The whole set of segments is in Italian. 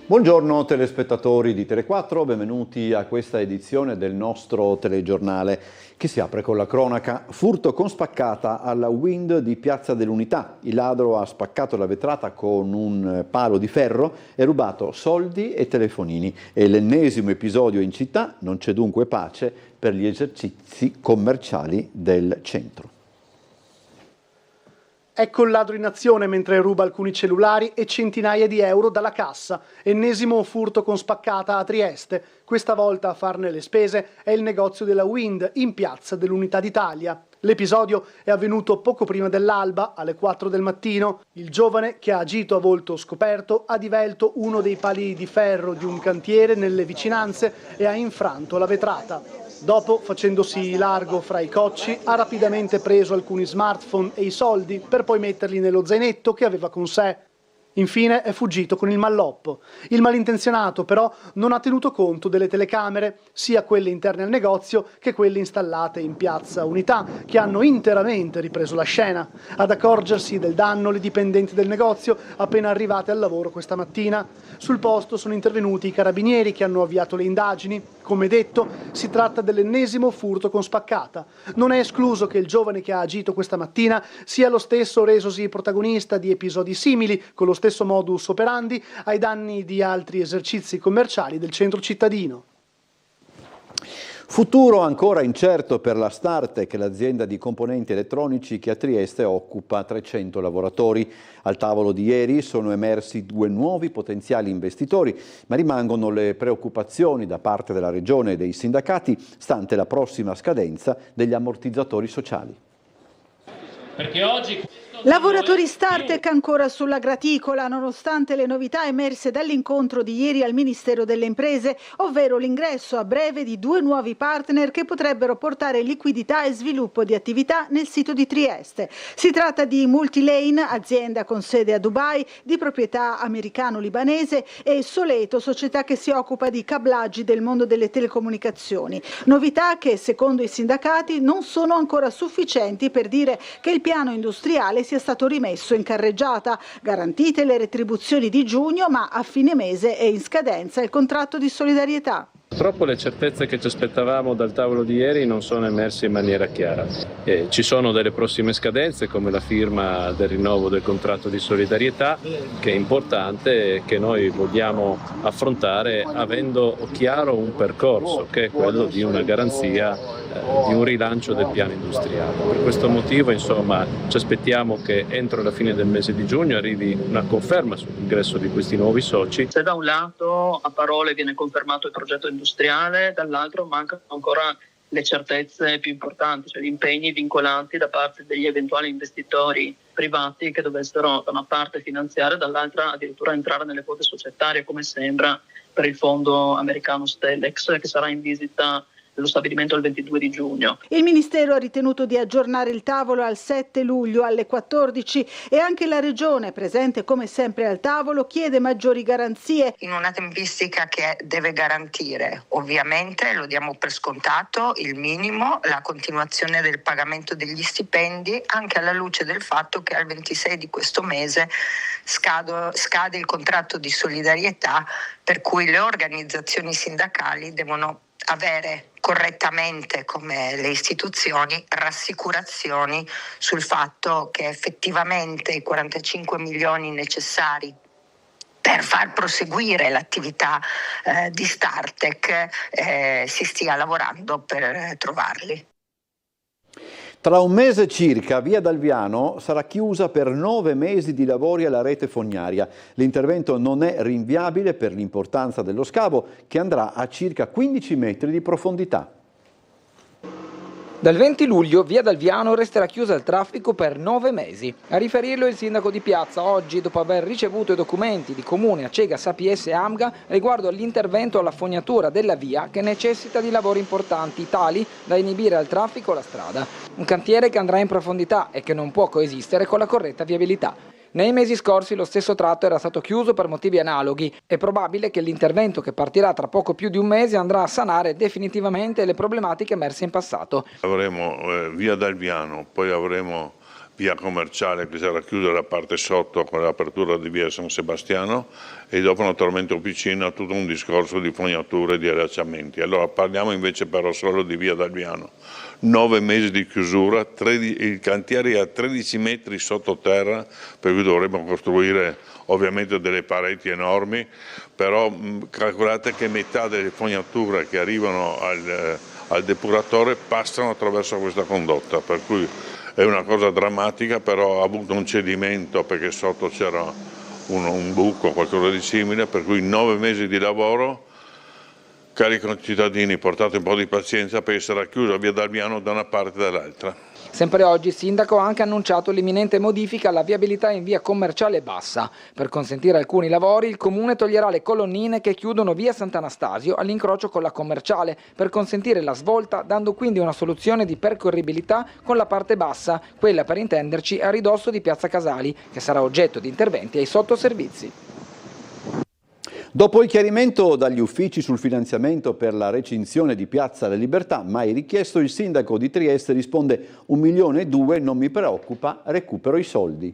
Buongiorno telespettatori di Tele4, benvenuti a questa edizione del nostro telegiornale che si apre con la cronaca. Furto con spaccata alla Wind di Piazza dell'Unità. Il ladro ha spaccato la vetrata con un palo di ferro e rubato soldi e telefonini. È l'ennesimo episodio in città, non c'è dunque pace per gli esercizi commerciali del centro. Ecco il ladro in azione mentre ruba alcuni cellulari e centinaia di euro dalla cassa. Ennesimo furto con spaccata a Trieste. Questa volta a farne le spese è il negozio della Wind in Piazza dell'Unità d'Italia. L'episodio è avvenuto poco prima dell'alba, alle 4 del mattino. Il giovane, che ha agito a volto scoperto, ha divelto uno dei pali di ferro di un cantiere nelle vicinanze e ha infranto la vetrata. Dopo, facendosi largo fra i cocci, ha rapidamente preso alcuni smartphone e i soldi per poi metterli nello zainetto che aveva con sé. Infine è fuggito con il malloppo. Il malintenzionato però non ha tenuto conto delle telecamere, sia quelle interne al negozio che quelle installate in Piazza Unità, che hanno interamente ripreso la scena. Ad accorgersi del danno le dipendenti del negozio appena arrivate al lavoro questa mattina. Sul posto sono intervenuti i carabinieri che hanno avviato le indagini. Come detto, si tratta dell'ennesimo furto con spaccata. Non è escluso che il giovane che ha agito questa mattina sia lo stesso resosi protagonista di episodi simili, con lo stesso modus operandi, ai danni di altri esercizi commerciali del centro cittadino. Futuro ancora incerto per la Startec, l'azienda di componenti elettronici che a Trieste occupa 300 lavoratori. Al tavolo di ieri sono emersi 2 nuovi potenziali investitori, ma rimangono le preoccupazioni da parte della Regione e dei sindacati, stante la prossima scadenza degli ammortizzatori sociali. Perché oggi lavoratori Startec ancora sulla graticola, nonostante le novità emerse dall'incontro di ieri al Ministero delle Imprese, ovvero l'ingresso a breve di 2 nuovi partner che potrebbero portare liquidità e sviluppo di attività nel sito di Trieste. Si tratta di Multilane, azienda con sede a Dubai, di proprietà americano-libanese, e Soleto, società che si occupa di cablaggi del mondo delle telecomunicazioni. Novità che, secondo i sindacati, non sono ancora sufficienti per dire che il piano industriale sia stato rimesso in carreggiata. Garantite le retribuzioni di giugno, ma a fine mese è in scadenza il contratto di solidarietà. Purtroppo le certezze che ci aspettavamo dal tavolo di ieri non sono emerse in maniera chiara. Ci sono delle prossime scadenze, come la firma del rinnovo del contratto di solidarietà, che è importante e che noi vogliamo affrontare avendo chiaro un percorso, che è quello di una garanzia di un rilancio del piano industriale. Per questo motivo, insomma, ci aspettiamo che entro la fine del mese di giugno arrivi una conferma sull'ingresso di questi nuovi soci. Se da un lato a parole viene confermato il progetto industriale, dall'altro mancano ancora le certezze più importanti, cioè gli impegni vincolanti da parte degli eventuali investitori privati che dovessero da una parte finanziare, dall'altra addirittura entrare nelle quote societarie, come sembra per il fondo americano Stellex, che sarà in visita dello stabilimento il 22 di giugno. Il Ministero ha ritenuto di aggiornare il tavolo al 7 luglio alle 14 e anche la Regione, presente come sempre al tavolo, chiede maggiori garanzie. In una tempistica che deve garantire, ovviamente, lo diamo per scontato, il minimo, la continuazione del pagamento degli stipendi, anche alla luce del fatto che al 26 di questo mese scade il contratto di solidarietà, per cui le organizzazioni sindacali devono avere correttamente, come le istituzioni, rassicurazioni sul fatto che effettivamente i 45 milioni necessari per far proseguire l'attività di Startec si stia lavorando per trovarli. Tra un mese circa, via Dalviano sarà chiusa per 9 mesi di lavori alla rete fognaria. L'intervento non è rinviabile per l'importanza dello scavo, che andrà a circa 15 metri di profondità. Dal 20 luglio via Dalviano resterà chiusa al traffico per 9 mesi. A riferirlo il sindaco di Piazza oggi, dopo aver ricevuto i documenti di Comune, Acegas, APS e AMGA riguardo all'intervento alla fognatura della via che necessita di lavori importanti, tali da inibire al traffico la strada. Un cantiere che andrà in profondità e che non può coesistere con la corretta viabilità. Nei mesi scorsi lo stesso tratto era stato chiuso per motivi analoghi. È probabile che l'intervento, che partirà tra poco più di un mese, andrà a sanare definitivamente le problematiche emerse in passato. Avremo via Dalviano, poi avremo via commerciale che sarà chiusa la parte sotto con l'apertura di via San Sebastiano e dopo naturalmente Officina tutto un discorso di fognature e di allacciamenti. Allora parliamo invece però solo di via Dalviano. 9 mesi di chiusura, il cantiere è a 13 metri sottoterra, per cui dovremo costruire ovviamente delle pareti enormi, però calcolate che metà delle fognature che arrivano al depuratore passano attraverso questa condotta, per cui è una cosa drammatica, però ha avuto un cedimento perché sotto c'era un buco o qualcosa di simile, per cui 9 mesi di lavoro. Cari concittadini, portate un po' di pazienza perché sarà chiusa via Dalviano da una parte e dall'altra. Sempre oggi il sindaco ha anche annunciato l'imminente modifica alla viabilità in via Commerciale Bassa. Per consentire alcuni lavori il comune toglierà le colonnine che chiudono via Sant'Anastasio all'incrocio con la Commerciale per consentire la svolta, dando quindi una soluzione di percorribilità con la parte bassa, quella per intenderci a ridosso di Piazza Casali, che sarà oggetto di interventi ai sottoservizi. Dopo il chiarimento dagli uffici sul finanziamento per la recinzione di Piazza della Libertà, mai richiesto, il sindaco di Trieste risponde: 1,2 milioni, non mi preoccupa, recupero i soldi.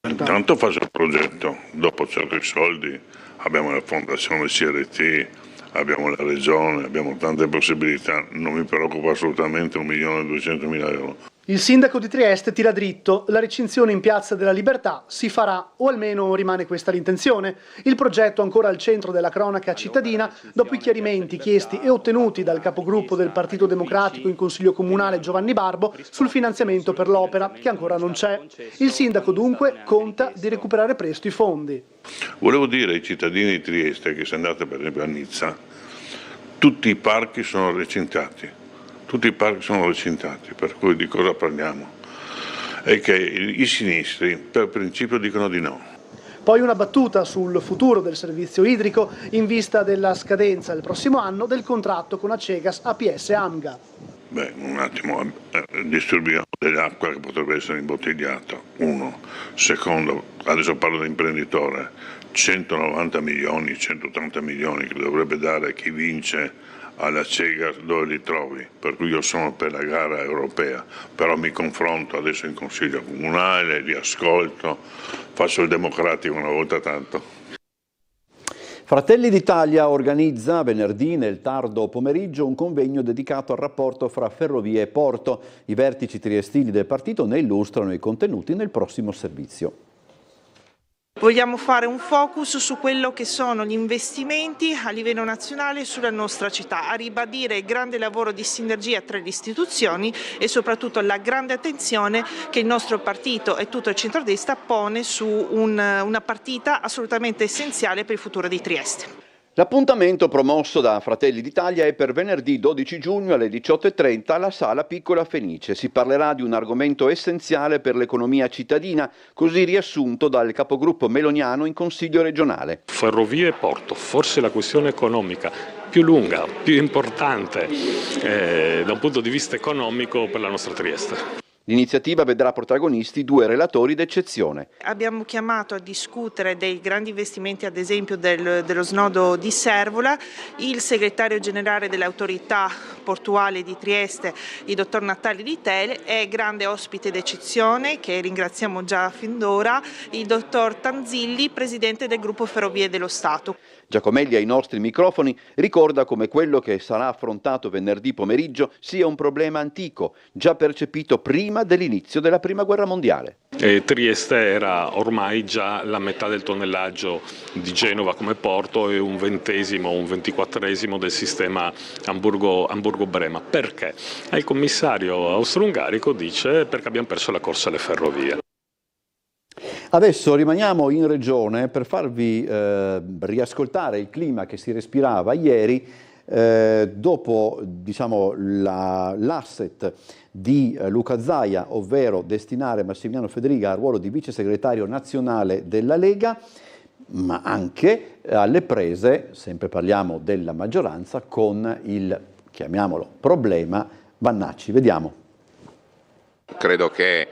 Intanto faccio il progetto, dopo cerco i soldi, abbiamo la fondazione CRT, abbiamo la regione, abbiamo tante possibilità, non mi preoccupa assolutamente 1.200.000 euro. Il sindaco di Trieste tira dritto, la recinzione in Piazza della Libertà si farà, o almeno rimane questa l'intenzione. Il progetto ancora al centro della cronaca cittadina, dopo i chiarimenti chiesti e ottenuti dal capogruppo del Partito Democratico in Consiglio Comunale Giovanni Barbo sul finanziamento per l'opera, che ancora non c'è. Il sindaco dunque conta di recuperare presto i fondi. Volevo dire ai cittadini di Trieste che se andate per esempio a Nizza, tutti i parchi sono recintati. Tutti i parchi sono recintati, per cui di cosa parliamo? È che i sinistri per principio dicono di no. Poi una battuta sul futuro del servizio idrico in vista della scadenza il prossimo anno del contratto con Acegas APS Amga. Beh, un attimo, disturbiamo dell'acqua che potrebbe essere imbottigliata, uno. Secondo, adesso parlo da imprenditore, 190 milioni, 180 milioni che dovrebbe dare chi vince alla Cegas, dove li trovi? Per cui io sono per la gara europea, però mi confronto adesso in Consiglio Comunale, li ascolto, faccio il democratico una volta tanto. Fratelli d'Italia organizza venerdì nel tardo pomeriggio un convegno dedicato al rapporto fra ferrovie e porto. I vertici triestini del partito ne illustrano i contenuti nel prossimo servizio. Vogliamo fare un focus su quello che sono gli investimenti a livello nazionale sulla nostra città, a ribadire il grande lavoro di sinergia tra le istituzioni e soprattutto la grande attenzione che il nostro partito e tutto il centrodestra pone su una partita assolutamente essenziale per il futuro di Trieste. L'appuntamento promosso da Fratelli d'Italia è per venerdì 12 giugno alle 18:30 alla Sala Piccola Fenice. Si parlerà di un argomento essenziale per l'economia cittadina, così riassunto dal capogruppo meloniano in Consiglio regionale. Ferrovie e porto, forse la questione economica più lunga, più importante da un punto di vista economico per la nostra Trieste. L'iniziativa vedrà protagonisti 2 relatori d'eccezione. Abbiamo chiamato a discutere dei grandi investimenti, ad esempio dello snodo di Servola, il segretario generale dell'autorità portuale di Trieste, il dottor Natali Di Tele, e grande ospite d'eccezione, che ringraziamo già fin d'ora, il dottor Tanzilli, presidente del gruppo Ferrovie dello Stato. Giacomelli ai nostri microfoni ricorda come quello che sarà affrontato venerdì pomeriggio sia un problema antico, già percepito prima dell'inizio della Prima Guerra Mondiale. Trieste era ormai già la metà del tonnellaggio di Genova come porto e un 20°, un 24° del sistema Amburgo-Brema. Perché? Il commissario austro-ungarico dice perché abbiamo perso la corsa alle ferrovie. Adesso rimaniamo in regione per farvi riascoltare il clima che si respirava ieri dopo l'asset di Luca Zaia, ovvero destinare Massimiliano Federiga al ruolo di vice segretario nazionale della Lega, ma anche alle prese, sempre parliamo della maggioranza, con il, chiamiamolo, problema Vannacci. Vediamo. Credo che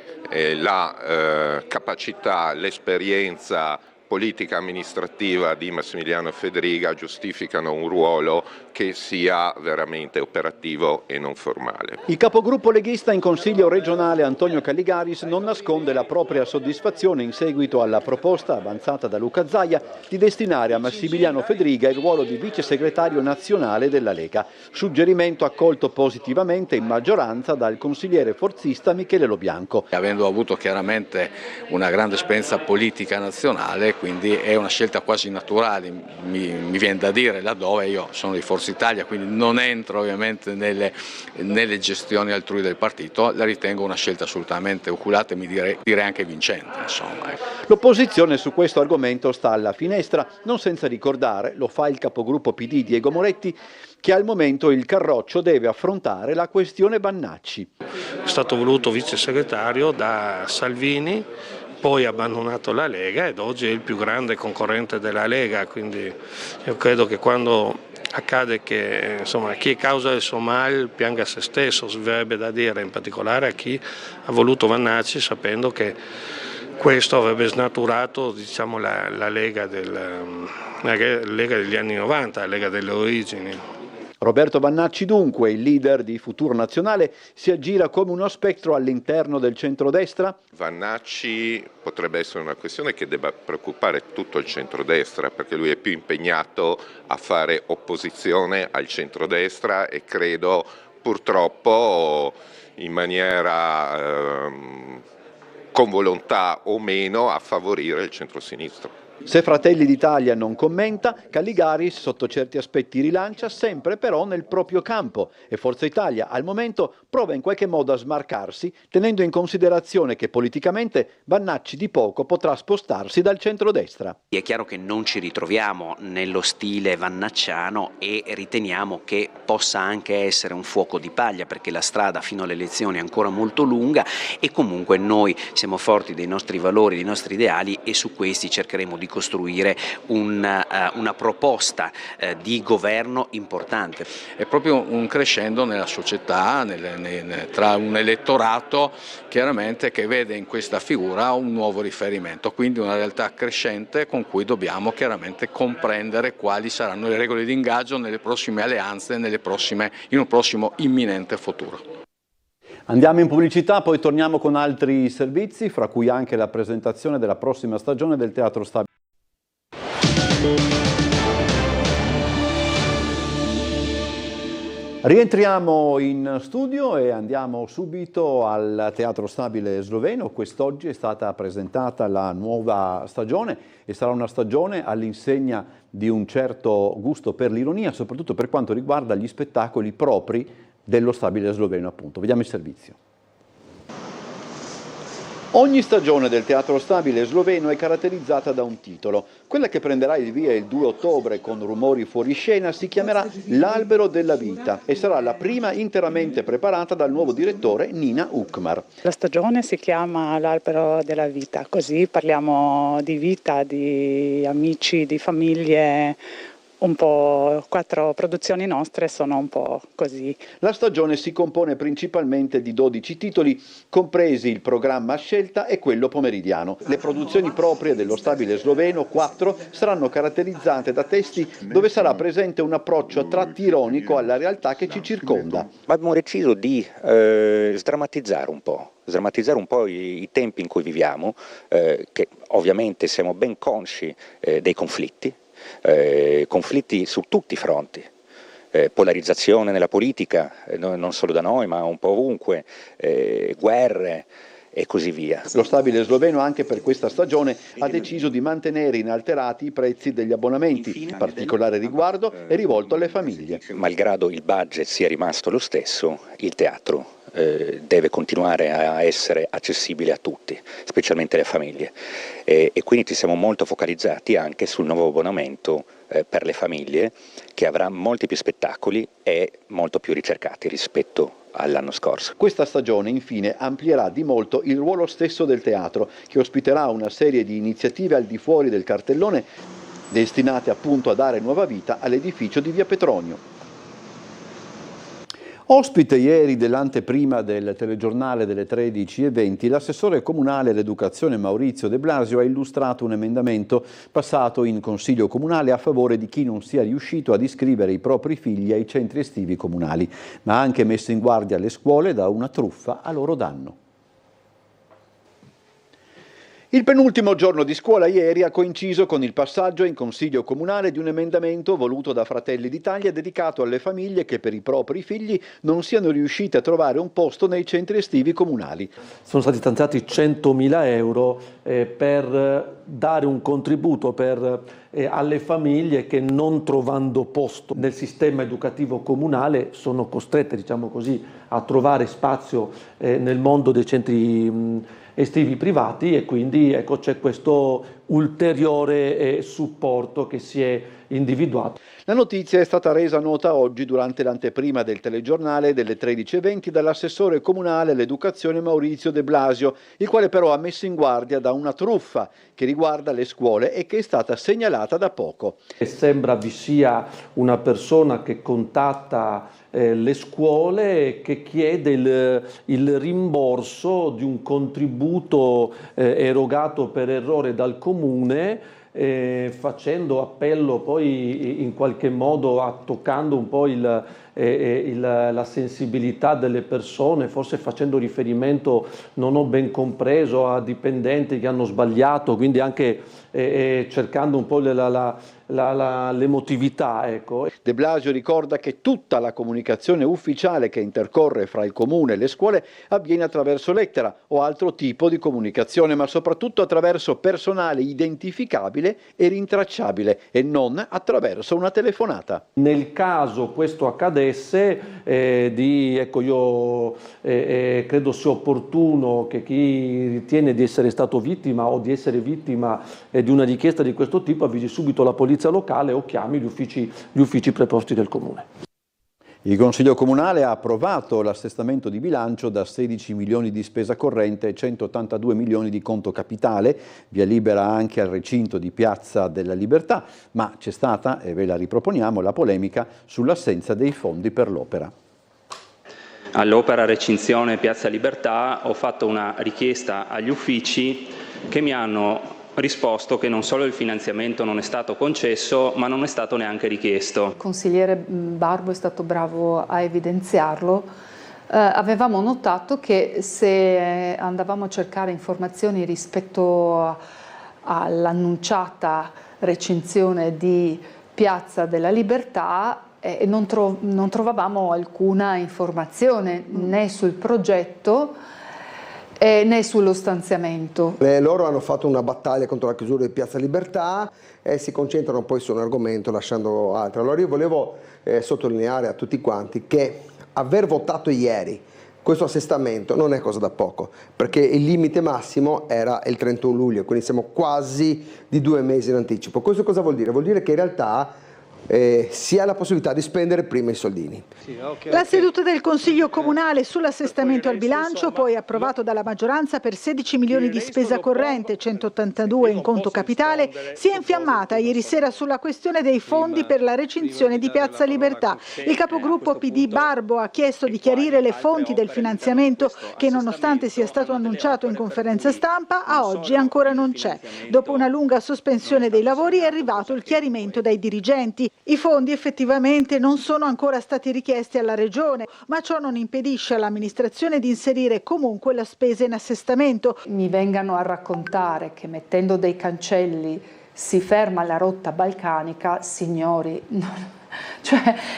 la capacità, l'esperienza politica amministrativa di Massimiliano Fedriga giustificano un ruolo che sia veramente operativo e non formale. Il capogruppo leghista in Consiglio regionale Antonio Calligaris non nasconde la propria soddisfazione in seguito alla proposta avanzata da Luca Zaia di destinare a Massimiliano Fedriga il ruolo di vice segretario nazionale della Lega, suggerimento accolto positivamente in maggioranza dal consigliere forzista Michele Lobianco. Avendo avuto chiaramente una grande esperienza politica nazionale, quindi è una scelta quasi naturale, mi viene da dire, laddove io sono di Forza Italia, quindi non entro ovviamente nelle gestioni altrui del partito, la ritengo una scelta assolutamente oculata e direi anche vincente. Insomma. L'opposizione su questo argomento sta alla finestra, non senza ricordare, lo fa il capogruppo PD Diego Moretti, che al momento il Carroccio deve affrontare la questione Bannacci. È stato voluto vice segretario da Salvini, poi ha abbandonato la Lega ed oggi è il più grande concorrente della Lega, quindi io credo che quando accade che chi è causa del suo mal pianga se stesso, si verrebbe da dire, in particolare a chi ha voluto Bannacci sapendo che questo avrebbe snaturato la Lega degli anni 90, la Lega delle origini. Roberto Bannacci dunque, il leader di Futuro Nazionale, si aggira come uno spettro all'interno del centrodestra? Bannacci potrebbe essere una questione che debba preoccupare tutto il centrodestra, perché lui è più impegnato a fare opposizione al centrodestra e credo purtroppo in maniera con volontà o meno a favorire il centrosinistra. Se Fratelli d'Italia non commenta, Calligaris sotto certi aspetti rilancia, sempre però nel proprio campo, e Forza Italia al momento prova in qualche modo a smarcarsi, tenendo in considerazione che politicamente Bannacci di poco potrà spostarsi dal centrodestra. È chiaro che non ci ritroviamo nello stile vannacciano e riteniamo che possa anche essere un fuoco di paglia, perché la strada fino alle elezioni è ancora molto lunga e comunque noi siamo forti dei nostri valori, dei nostri ideali e su questi cercheremo di costruire una proposta di governo importante. È proprio un crescendo nella società, tra un elettorato chiaramente che vede in questa figura un nuovo riferimento, quindi una realtà crescente con cui dobbiamo chiaramente comprendere quali saranno le regole di ingaggio nelle prossime alleanze, in un prossimo imminente futuro. Andiamo in pubblicità, poi torniamo con altri servizi, fra cui anche la presentazione della prossima stagione del Teatro Stabile. Rientriamo in studio e andiamo subito al Teatro Stabile Sloveno. Quest'oggi è stata presentata la nuova stagione e sarà una stagione all'insegna di un certo gusto per l'ironia, soprattutto per quanto riguarda gli spettacoli propri dello Stabile Sloveno, appunto. Vediamo il servizio. Ogni stagione del Teatro Stabile Sloveno è caratterizzata da un titolo. Quella che prenderà il via il 2 ottobre con Rumori fuori scena si chiamerà L'Albero della Vita e sarà la prima interamente preparata dal nuovo direttore Nina Ukmar. La stagione si chiama L'Albero della Vita, così parliamo di vita, di amici, di famiglie. Un po' 4 produzioni nostre sono un po' così. La stagione si compone principalmente di 12 titoli, compresi il programma a scelta e quello pomeridiano. Le produzioni proprie dello Stabile Sloveno, 4, saranno caratterizzate da testi dove sarà presente un approccio a tratti ironico alla realtà che ci circonda. Abbiamo deciso di sdrammatizzare un po' i tempi in cui viviamo, che ovviamente siamo ben consci dei conflitti su tutti i fronti, polarizzazione nella politica, non solo da noi ma un po' ovunque, guerre e così via. Lo Stabile Sloveno anche per questa stagione ha deciso di mantenere inalterati i prezzi degli abbonamenti, particolare riguardo è rivolto alle famiglie. Malgrado il budget sia rimasto lo stesso, il teatro deve continuare a essere accessibile a tutti, specialmente alle famiglie, e quindi ci siamo molto focalizzati anche sul nuovo abbonamento per le famiglie, che avrà molti più spettacoli e molto più ricercati rispetto all'anno scorso. Questa stagione infine amplierà di molto il ruolo stesso del teatro, che ospiterà una serie di iniziative al di fuori del cartellone destinate appunto a dare nuova vita all'edificio di Via Petronio. Ospite ieri dell'anteprima del telegiornale delle 13:20, l'assessore comunale all'educazione Maurizio De Blasio ha illustrato un emendamento passato in Consiglio Comunale a favore di chi non sia riuscito ad iscrivere i propri figli ai centri estivi comunali, ma ha anche messo in guardia le scuole da una truffa a loro danno. Il penultimo giorno di scuola ieri ha coinciso con il passaggio in Consiglio Comunale di un emendamento voluto da Fratelli d'Italia dedicato alle famiglie che per i propri figli non siano riuscite a trovare un posto nei centri estivi comunali. Sono stati stanziati 100.000 euro per dare un contributo alle famiglie che, non trovando posto nel sistema educativo comunale, sono costrette, diciamo così, a trovare spazio nel mondo dei centri estivi privati, e quindi ecco, c'è questo ulteriore supporto che si è individuato. La notizia è stata resa nota oggi durante l'anteprima del telegiornale delle 13:20 dall'assessore comunale all'educazione Maurizio De Blasio, il quale però ha messo in guardia da una truffa che riguarda le scuole e che è stata segnalata da poco. E sembra vi sia una persona che contatta le scuole e che chiede il rimborso di un contributo erogato per errore dal comune, facendo appello poi in qualche modo, toccando un po' la sensibilità delle persone, forse facendo riferimento, non ho ben compreso, a dipendenti che hanno sbagliato, quindi anche cercando un po' l'emotività. Ecco. De Blasio ricorda che tutta la comunicazione ufficiale che intercorre fra il comune e le scuole avviene attraverso lettera o altro tipo di comunicazione, ma soprattutto attraverso personale identificabile e rintracciabile e non attraverso una telefonata. Nel caso questo accadesse, io credo sia opportuno che chi ritiene di essere stato vittima o di essere vittima di una richiesta di questo tipo avvisi subito la polizia locale o chiami gli uffici preposti del comune. Il Consiglio Comunale ha approvato l'assestamento di bilancio da 16 milioni di spesa corrente e 182 milioni di conto capitale, via libera anche al recinto di Piazza della Libertà, ma c'è stata, e ve la riproponiamo, la polemica sull'assenza dei fondi per l'opera. All'opera recinzione Piazza Libertà ho fatto una richiesta agli uffici che mi hanno risposto che non solo il finanziamento non è stato concesso, ma non è stato neanche richiesto. Il consigliere Barbo è stato bravo a evidenziarlo. Avevamo notato che se andavamo a cercare informazioni rispetto all'annunciata recinzione di Piazza della Libertà, non trovavamo alcuna informazione né sul progetto né sullo stanziamento. Loro hanno fatto una battaglia contro la chiusura di Piazza Libertà e si concentrano poi su un argomento lasciando altro. Allora io volevo sottolineare a tutti quanti che aver votato ieri questo assestamento non è cosa da poco, perché il limite massimo era il 31 luglio, quindi siamo quasi di 2 mesi in anticipo. Questo cosa vuol dire? Vuol dire che in realtà si ha la possibilità di spendere prima i soldini. La seduta del Consiglio Comunale sull'assestamento al bilancio, poi approvato dalla maggioranza per 16 milioni di spesa corrente e 182 in conto capitale, si è infiammata ieri sera sulla questione dei fondi per la recinzione di Piazza Libertà. Il capogruppo PD Barbo ha chiesto di chiarire le fonti del finanziamento che, nonostante sia stato annunciato in conferenza stampa, a oggi ancora non c'è. Dopo una lunga sospensione dei lavori è arrivato il chiarimento dai dirigenti. I fondi effettivamente non sono ancora stati richiesti alla Regione, ma ciò non impedisce all'amministrazione di inserire comunque la spesa in assestamento. Mi vengano a raccontare che mettendo dei cancelli si ferma la rotta balcanica, signori,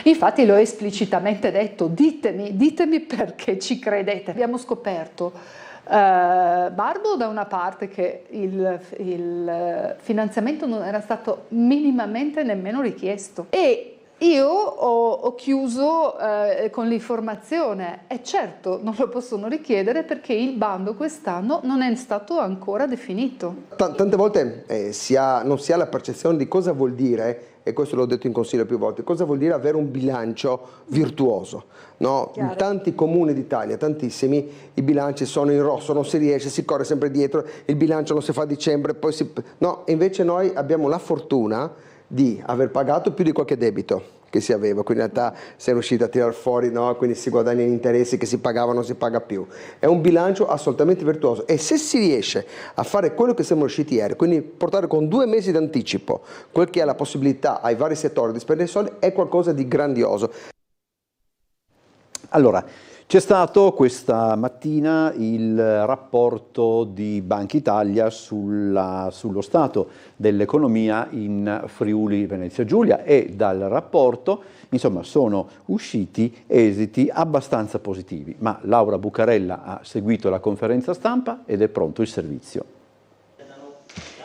infatti l'ho esplicitamente detto, ditemi perché ci credete. Abbiamo scoperto Barbo da una parte che il finanziamento non era stato minimamente nemmeno richiesto e io ho chiuso con l'informazione e certo non lo possono richiedere perché il bando quest'anno non è stato ancora definito. Tante volte non si ha la percezione di cosa vuol dire, e questo l'ho detto in consiglio più volte, cosa vuol dire avere un bilancio virtuoso. No? In tanti comuni d'Italia, tantissimi, i bilanci sono in rosso, non si riesce, si corre sempre dietro, il bilancio non si fa a dicembre, no, invece noi abbiamo la fortuna di aver pagato più di qualche debito, che si aveva, quindi in realtà si è riusciti a tirar fuori, no? Quindi si guadagna gli interessi che si pagavano, non si paga più. È un bilancio assolutamente virtuoso e se si riesce a fare quello che siamo riusciti ieri, quindi portare con 2 mesi d'anticipo quel che è la possibilità ai vari settori di spendere soldi, è qualcosa di grandioso. Allora, c'è stato questa mattina il rapporto di Banca Italia sullo stato dell'economia in Friuli Venezia Giulia e dal rapporto insomma sono usciti esiti abbastanza positivi, ma Laura Bucarella ha seguito la conferenza stampa ed è pronto il servizio.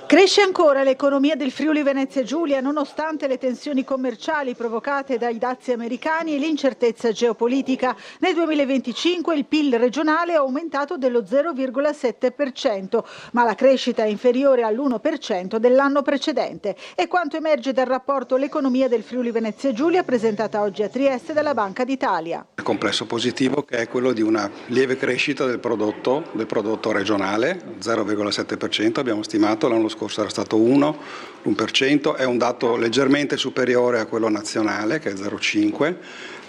Cresce ancora l'economia del Friuli Venezia Giulia nonostante le tensioni commerciali provocate dai dazi americani e l'incertezza geopolitica. Nel 2025 il PIL regionale è aumentato dello 0,7%, ma la crescita è inferiore all'1% dell'anno precedente. È quanto emerge dal rapporto L'economia del Friuli Venezia Giulia presentata oggi a Trieste dalla Banca d'Italia. Il complesso positivo che è quello di una lieve crescita del prodotto regionale, 0,7%, abbiamo stimato, l'anno scorso era stato 1%, è un dato leggermente superiore a quello nazionale che è 0,5%.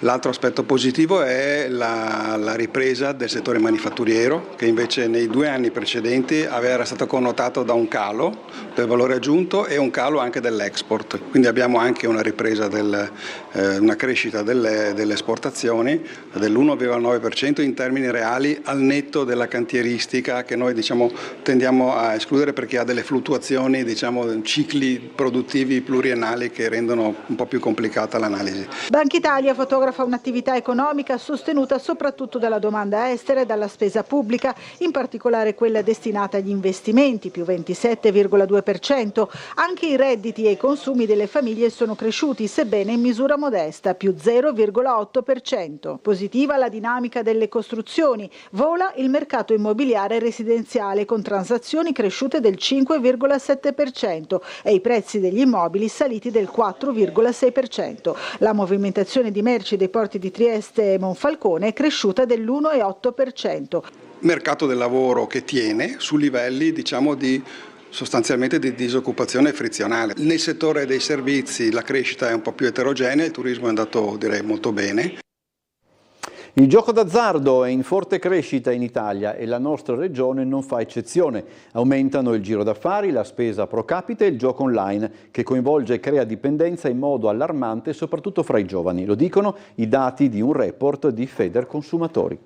L'altro aspetto positivo è la ripresa del settore manifatturiero che invece nei 2 anni precedenti era stato connotato da un calo del valore aggiunto e un calo anche dell'export, quindi abbiamo anche una ripresa, una crescita delle esportazioni dell'1,9% in termini reali al netto della cantieristica che noi tendiamo a escludere perché ha delle fluttuazioni, cicli produttivi pluriennali che rendono un po' più complicata l'analisi. Banca Italia fotografa un'attività economica sostenuta soprattutto dalla domanda estera e dalla spesa pubblica, in particolare quella destinata agli investimenti, più 27,2%. Anche i redditi e i consumi delle famiglie sono cresciuti, sebbene in misura modesta, più 0,8%. Positiva la dinamica delle costruzioni. Vola il mercato immobiliare residenziale con transazioni cresciute del 5,7% e i prezzi degli immobili saliti del 4,6%. La movimentazione di merci dei porti di Trieste e Monfalcone è cresciuta dell'1,8%. Mercato del lavoro che tiene su livelli sostanzialmente di disoccupazione frizionale. Nel settore dei servizi la crescita è un po' più eterogenea, il turismo è andato direi molto bene. Il gioco d'azzardo è in forte crescita in Italia e la nostra regione non fa eccezione. Aumentano il giro d'affari, la spesa pro capite e il gioco online che coinvolge e crea dipendenza in modo allarmante soprattutto fra i giovani. Lo dicono i dati di un report di Federconsumatori.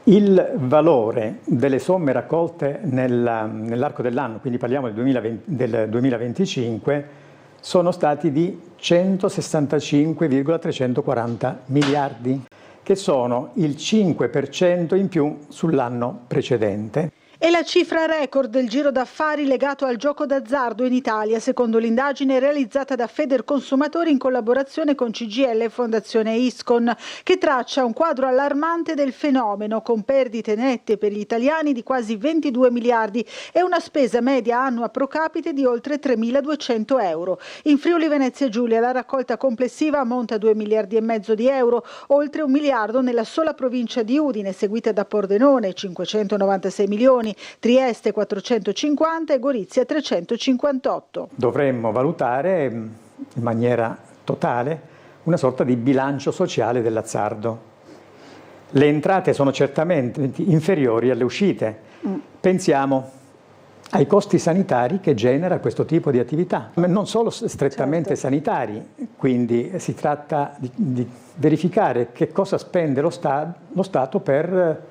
Il valore delle somme raccolte nell'arco dell'anno, quindi parliamo del 2025, sono stati di 165,340 miliardi, che sono il 5% in più sull'anno precedente. È la cifra record del giro d'affari legato al gioco d'azzardo in Italia, secondo l'indagine realizzata da Federconsumatori in collaborazione con CGIL e Fondazione Iscon, che traccia un quadro allarmante del fenomeno, con perdite nette per gli italiani di quasi 22 miliardi e una spesa media annua pro capite di oltre 3.200 euro. In Friuli Venezia Giulia la raccolta complessiva ammonta a 2 miliardi e mezzo di euro, oltre 1 miliardo nella sola provincia di Udine, seguita da Pordenone, 596 milioni, Trieste 450 e Gorizia 358. Dovremmo valutare in maniera totale una sorta di bilancio sociale dell'azzardo. Le entrate sono certamente inferiori alle uscite. Pensiamo ai costi sanitari che genera questo tipo di attività, non solo strettamente sanitari, quindi si tratta di verificare che cosa spende lo Stato per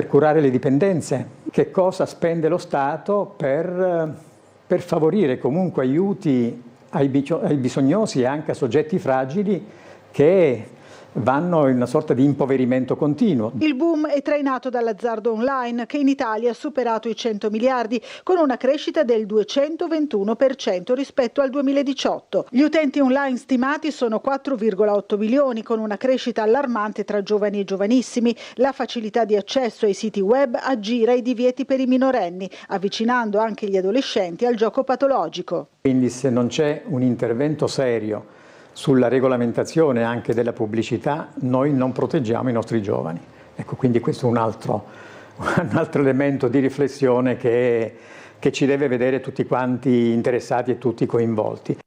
curare le dipendenze, che cosa spende lo Stato per favorire comunque aiuti ai bisognosi e anche a soggetti fragili che vanno in una sorta di impoverimento continuo. Il boom è trainato dall'azzardo online che in Italia ha superato i 100 miliardi con una crescita del 221% rispetto al 2018. Gli utenti online stimati sono 4,8 milioni con una crescita allarmante tra giovani e giovanissimi. La facilità di accesso ai siti web aggira i divieti per i minorenni, avvicinando anche gli adolescenti al gioco patologico. Quindi se non c'è un intervento serio sulla regolamentazione anche della pubblicità, noi non proteggiamo i nostri giovani. Ecco, quindi questo è un altro elemento di riflessione che ci deve vedere tutti quanti interessati e tutti coinvolti.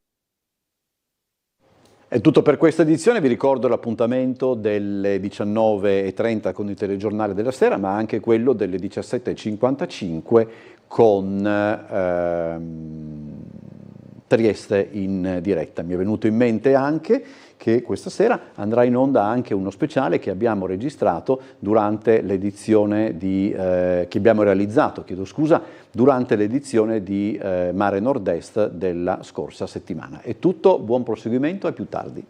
È tutto per questa edizione, vi ricordo l'appuntamento delle 19:30 con il telegiornale della sera, ma anche quello delle 17:55 con Trieste in diretta. Mi è venuto in mente anche che questa sera andrà in onda anche uno speciale che abbiamo registrato durante l'edizione che abbiamo realizzato, durante l'edizione di Mare Nord-Est della scorsa settimana. È tutto, buon proseguimento e più tardi.